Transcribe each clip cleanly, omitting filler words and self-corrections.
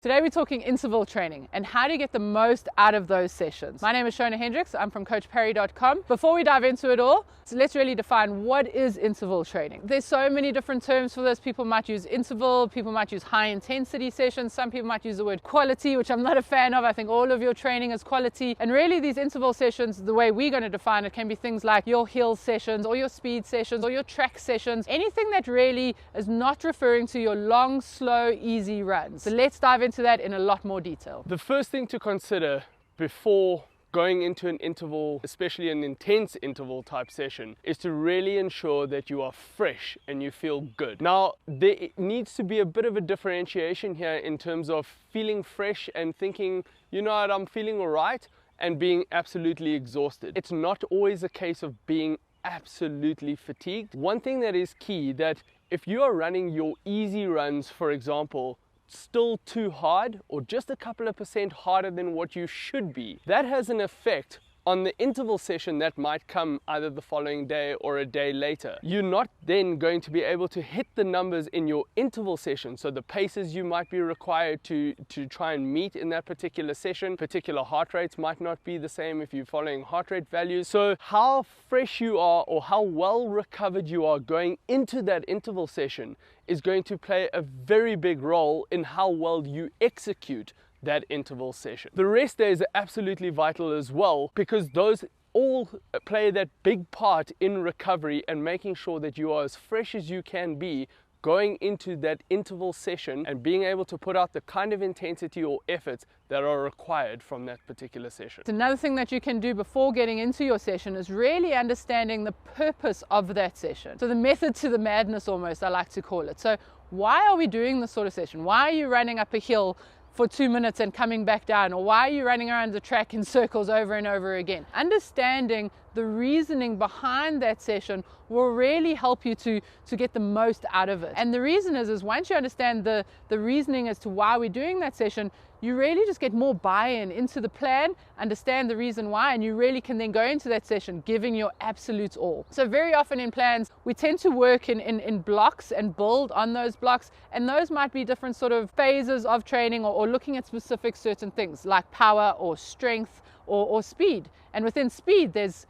Today we're talking interval training and how to get the most out of those sessions. My name is Shona Hendricks. I'm from CoachParry.com. Before we dive into it all, let's really define what is interval training. There's so many different terms for this. People might use interval, people might use high intensity sessions, some people might use the word quality, which I'm not a fan of. I think all of your training is quality. And really these interval sessions, the way we're going to define it, can be things like your hill sessions or your speed sessions or your track sessions, anything that really is not referring to your long, slow, easy runs. So let's dive into that in a lot more detail. The first thing to consider before going into an interval, especially an intense interval type session, is to really ensure that you are fresh and you feel good. Now, there needs to be a bit of a differentiation here in terms of feeling fresh and thinking, you know what, I'm feeling all right, and being absolutely exhausted. It's not always a case of being absolutely fatigued. One thing that is key, that if you are running your easy runs, for example, still too hard or just a couple of percent harder than what you should be, that has an effect on the interval session that might come either the following day or a day later. You're not then going to be able to hit the numbers in your interval session, so the paces you might be required to try and meet in that particular session. Particular heart rates might not be the same if you're following heart rate values. So how fresh you are or how well recovered you are going into that interval session is going to play a very big role in how well you execute that interval session. The rest days are absolutely vital as well, because those all play that big part in recovery and making sure that you are as fresh as you can be going into that interval session and being able to put out the kind of intensity or efforts that are required from that particular session. Another thing that you can do before getting into your session is really understanding the purpose of that session. So the method to the madness, almost, I like to call it. So why are we doing this sort of session? Why are you running up a hill for 2 minutes and coming back down? Or why are you running around the track in circles over and over again? Understanding the reasoning behind that session will really help you to get the most out of it. And the reason is once you understand the reasoning as to why we're doing that session, you really just get more buy-in into the plan, understand the reason why, and you really can then go into that session giving your absolute all. So very often in plans, we tend to work in blocks and build on those blocks, and those might be different sort of phases of training or looking at specific certain things like power or strength or speed. And within speed, there's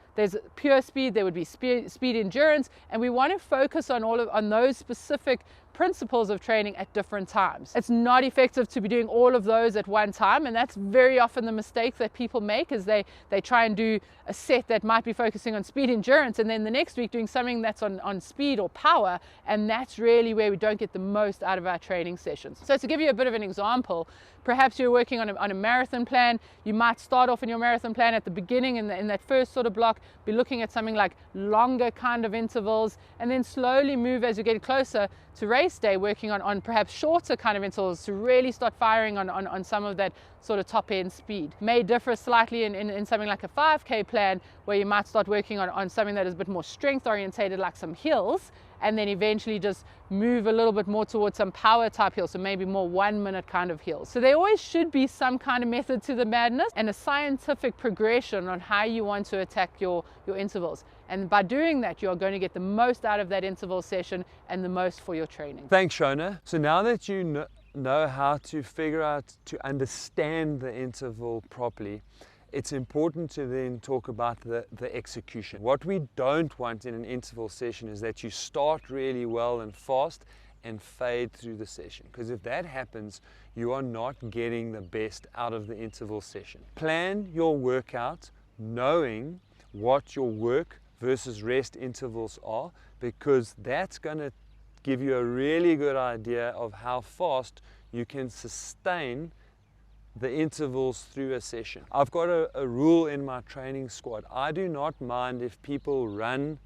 pure speed, there would be speed endurance, and we want to focus on those specific principles of training at different times. It's not effective to be doing all of those at one time, and that's very often the mistake that people make, is they try and do a set that might be focusing on speed endurance and then the next week doing something that's on speed or power, and that's really where we don't get the most out of our training sessions. So to give you a bit of an example, perhaps you're working on a marathon plan. You might start off in your marathon plan at the beginning in that first sort of block, be looking at something like longer kind of intervals, and then slowly move as you get closer to race day, working on perhaps shorter kind of intervals to really start firing on some of that sort of top end speed. May differ slightly in something like a 5K plan, where you might start working on something that is a bit more strength orientated, like some hills, and then eventually just move a little bit more towards some power type hills, so maybe more 1 minute kind of hills. So there always should be some kind of method to the madness and a scientific progression on how you want to attack your intervals. And by doing that, you're going to get the most out of that interval session and the most for your training. Thanks, Shona. So now that you know how to figure out, to understand the interval properly, it's important to then talk about the execution. What we don't want in an interval session is that you start really well and fast and fade through the session, because if that happens, you are not getting the best out of the interval session. Plan your workout knowing what your work versus rest intervals are, because that's going to give you a really good idea of how fast you can sustain the intervals through a session. I've got a rule in my training squad. I do not mind if people run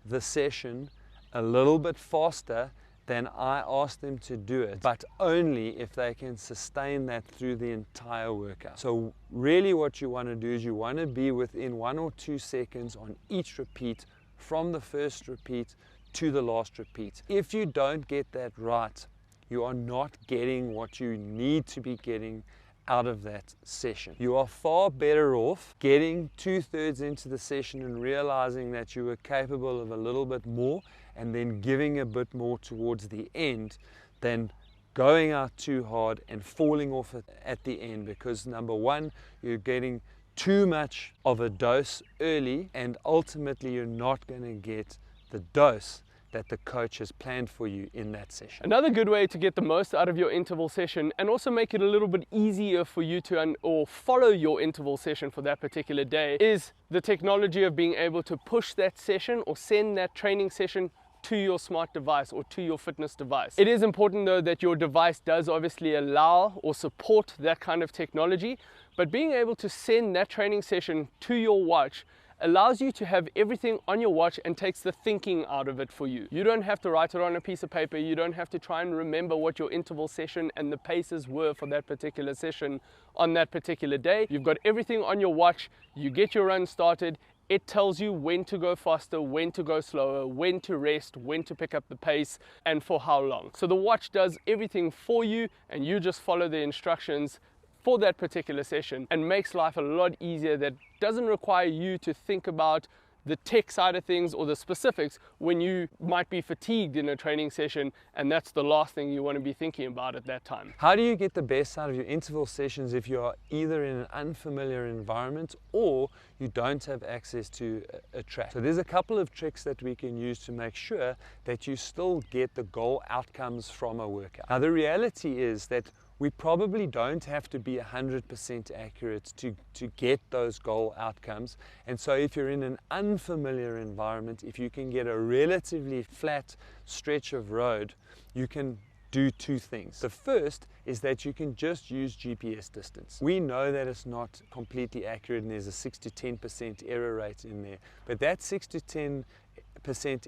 the session a little bit faster than I ask them to do it, but only if they can sustain that through the entire workout. So really what you want to do is you want to be within 1 or 2 seconds on each repeat, from the first repeat to the last repeat. If you don't get that right, you are not getting what you need to be getting out of that session. You are far better off getting 2/3 into the session and realizing that you were capable of a little bit more and then giving a bit more towards the end, than going out too hard and falling off at the end, because number one, you're getting too much of a dose early, and ultimately you're not going to get the dose that the coach has planned for you in that session. Another good way to get the most out of your interval session and also make it a little bit easier for you to or follow your interval session for that particular day is the technology of being able to push that session or send that training session to your smart device or to your fitness device. It is important though that your device does obviously allow or support that kind of technology, but being able to send that training session to your watch allows you to have everything on your watch and takes the thinking out of it for you. You don't have to write it on a piece of paper. You don't have to try and remember what your interval session and the paces were for that particular session on that particular day. You've got everything on your watch. You get your run started. It tells you when to go faster, when to go slower, when to rest, when to pick up the pace, and for how long. So the watch does everything for you, and you just follow the instructions for that particular session, and makes life a lot easier. That doesn't require you to think about the tech side of things or the specifics when you might be fatigued in a training session, and that's the last thing you want to be thinking about at that time. How do you get the best out of your interval sessions if you are either in an unfamiliar environment or you don't have access to a track? So there's a couple of tricks that we can use to make sure that you still get the goal outcomes from a workout. Now the reality is that we probably don't have to be 100% accurate to get those goal outcomes. And so if you're in an unfamiliar environment, if you can get a relatively flat stretch of road, you can do two things. The first is that you can just use GPS distance. We know that it's not completely accurate and there's a 6 to 10% error rate in there, but that 6 to 10%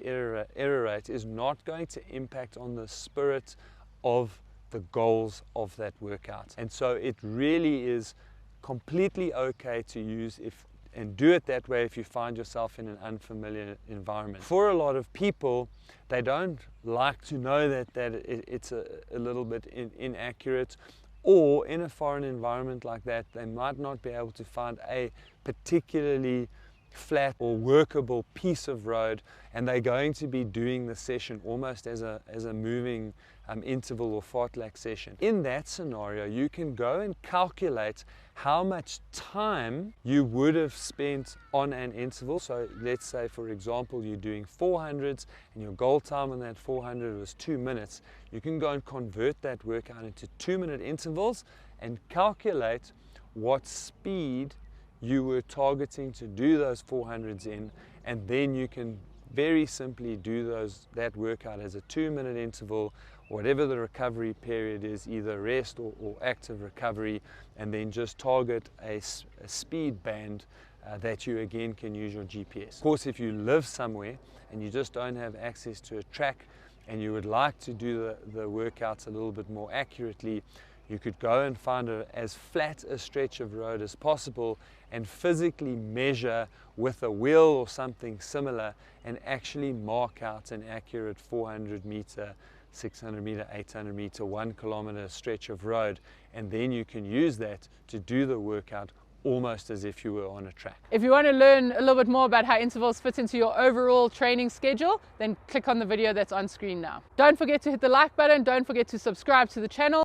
error rate is not going to impact on the spirit of the goals of that workout. And so it really is completely okay to use and do it that way if you find yourself in an unfamiliar environment. For a lot of people, they don't like to know that it's a little bit inaccurate, or in a foreign environment like that, they might not be able to find a particularly flat or workable piece of road, and they're going to be doing the session almost as a moving interval or fartlek session. In that scenario, you can go and calculate how much time you would have spent on an interval. So let's say, for example, you're doing 400s and your goal time on that 400 was 2 minutes. You can go and convert that workout into 2-minute intervals and calculate what speed you were targeting to do those 400s in, and then you can very simply do that workout as a 2-minute interval, whatever the recovery period is, either rest or active recovery, and then just target a speed band that you again can use your GPS. Of course, if you live somewhere and you just don't have access to a track and you would like to do the workouts a little bit more accurately, you could go and find as flat a stretch of road as possible and physically measure with a wheel or something similar and actually mark out an accurate 400 meter, 600 meter, 800 meter, 1 kilometer stretch of road, and then you can use that to do the workout almost as if you were on a track. If you want to learn a little bit more about how intervals fit into your overall training schedule, then click on the video that's on screen now. Don't forget to hit the like button, don't forget to subscribe to the channel.